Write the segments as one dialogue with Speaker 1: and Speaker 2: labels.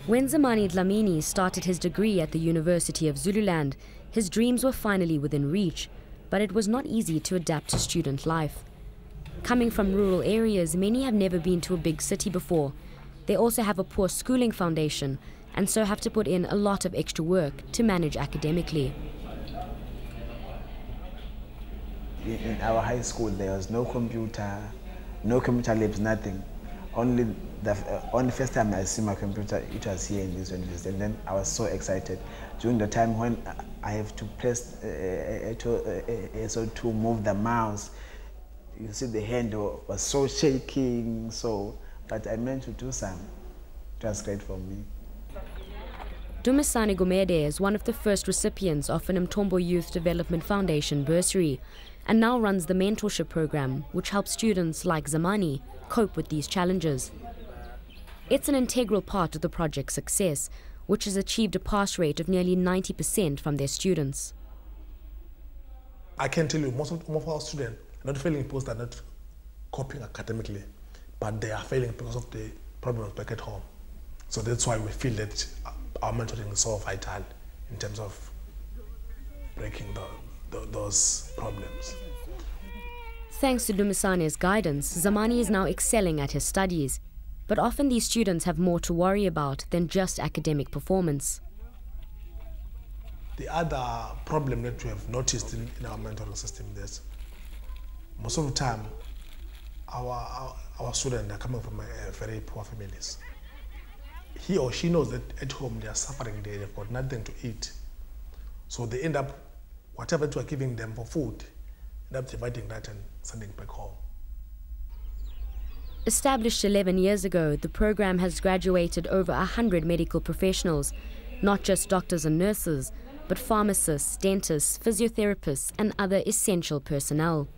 Speaker 1: When Zamani Dlamini started his degree at the University of Zululand, his dreams were finally within reach, but it was not easy to adapt to student life. Coming from rural areas, many have never been to a big city before. They also have a poor schooling foundation and so have to put in a lot of extra work to manage academically.
Speaker 2: In our high school, there was no computer labs, nothing. Only the first time I see my computer, it was here in this university, and then I was so excited. During the time when I have to press to move the mouse, you see the hand was so shaking. But I managed to do some. It was great for me.
Speaker 1: Dumisani Gumede is one of the first recipients of an Mtombo Youth Development Foundation bursary and now runs the mentorship program, which helps students like Zamani cope with these challenges. It's an integral part of the project's success, which has achieved a pass rate of nearly 90% from their students.
Speaker 3: I can tell you, most of our students are not failing because they're not coping academically, but they are failing because of the problems back at home. So that's why we feel that our mentoring is so vital in terms of breaking those problems.
Speaker 1: Thanks to Dumisane's guidance, Zamani is now excelling at his studies. But often these students have more to worry about than just academic performance.
Speaker 3: The other problem that we have noticed in our mentoring system is most of the time our students are coming from very poor families. He or she knows that at home they are suffering, they've got nothing to eat. So they end up, whatever you are giving them for food, end up dividing that and sending back home.
Speaker 1: Established 11 years ago, the program has graduated over 100 medical professionals, not just doctors and nurses, but pharmacists, dentists, physiotherapists, and other essential personnel.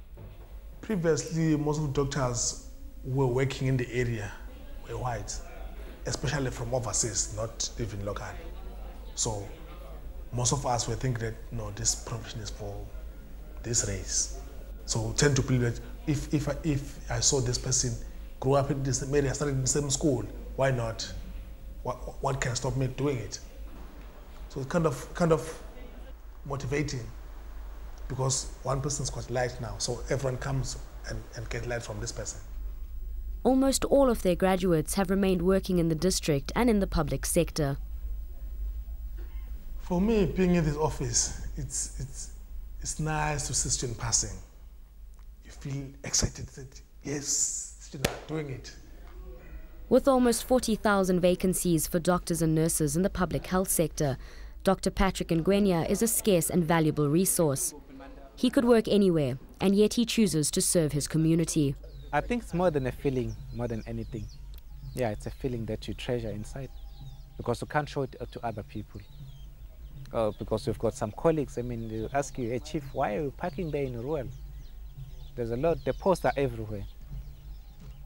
Speaker 3: Previously, most of the doctors were working in the area were white, especially from overseas, not even local. So most of us were thinking that, no, this profession is for this race. So tend to believe that if I saw this person grew up in this area, started in the same school, why not? What can stop me doing it? So it's kind of motivating, because one person's got light now, so everyone comes and get light from this person.
Speaker 1: Almost all of their graduates have remained working in the district and in the public sector.
Speaker 3: For me, being in this office, it's nice to see students passing. You feel excited that, yes, students are doing it.
Speaker 1: With almost 40,000 vacancies for doctors and nurses in the public health sector, Dr. Patrick Ngwenya is a scarce and valuable resource. He could work anywhere, and yet he chooses to serve his community.
Speaker 4: I think it's more than a feeling, more than anything. Yeah, it's a feeling that you treasure inside, because you can't show it to other people. Because we've got some colleagues, I mean, they ask you, hey, Chief, why are you parking there in rural? There's a lot, the posts are everywhere,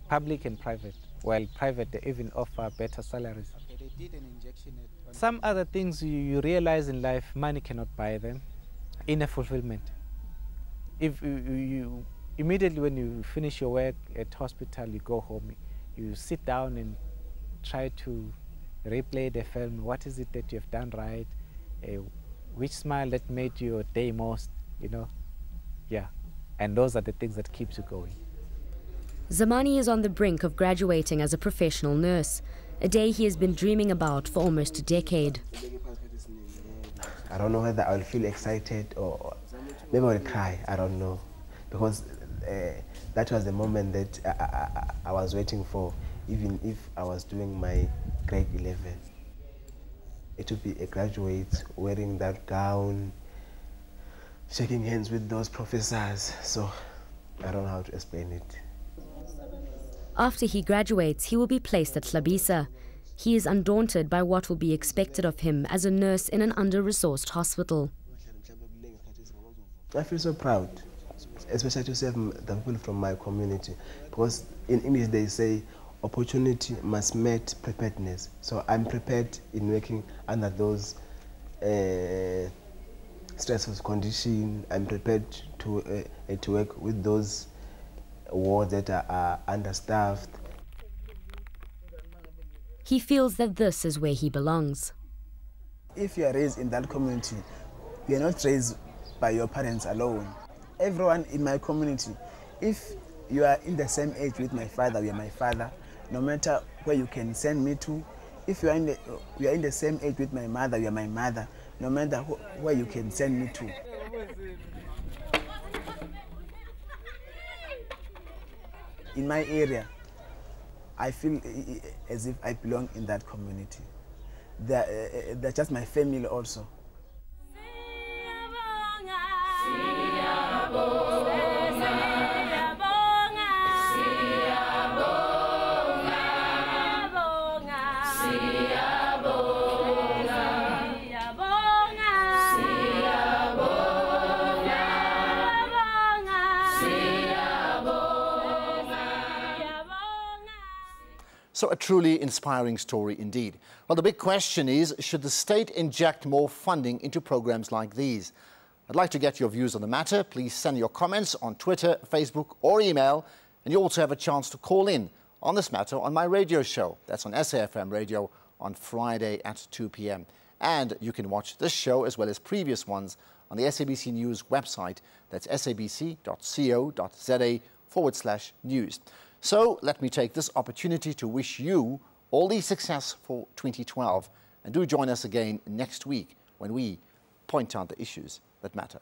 Speaker 4: public and private. While private, they even offer better salaries. Okay, they did an injection at some other things you realize in life, money cannot buy them. Inner fulfillment. If you immediately when you finish your work at hospital, you go home, you sit down and try to replay the film. What is it that you have done right? Which smile that made your day most, you know? Yeah, and those are the things that keeps you going.
Speaker 1: Zamani is on the brink of graduating as a professional nurse, a day he has been dreaming about for almost a decade.
Speaker 2: I don't know whether I'll feel excited or maybe I'll cry, I don't know. Because that was the moment that I was waiting for, even if I was doing my grade 11. It would be a graduate wearing that gown, shaking hands with those professors. So I don't know how to explain it.
Speaker 1: After he graduates, he will be placed at Hlabisa. He is undaunted by what will be expected of him as a nurse in an under-resourced hospital.
Speaker 2: I feel so proud, especially to serve the people from my community, because in English they say opportunity must meet preparedness. So I'm prepared in working under those stressful conditions. I'm prepared to work with those wards that are understaffed.
Speaker 1: He feels that this is where he belongs.
Speaker 2: If you are raised in that community, you are not raised by your parents alone. Everyone in my community, if you are in the same age with my father, you are my father, no matter where you can send me to. If you are in the same age with my mother, you are my mother, no matter where you can send me to. In my area, I feel as if I belong in that community. They're just my family also.
Speaker 5: So a truly inspiring story indeed. Well, the big question is, should the state inject more funding into programs like these? I'd like to get your views on the matter. Please send your comments on Twitter, Facebook or email. And you also have a chance to call in on this matter on my radio show. That's on SAFM Radio on Friday at 2 p.m. And you can watch this show as well as previous ones on the SABC News website. That's sabc.co.za/news. So let me take this opportunity to wish you all the success for 2012. And do join us again next week when we point out the issues that matter.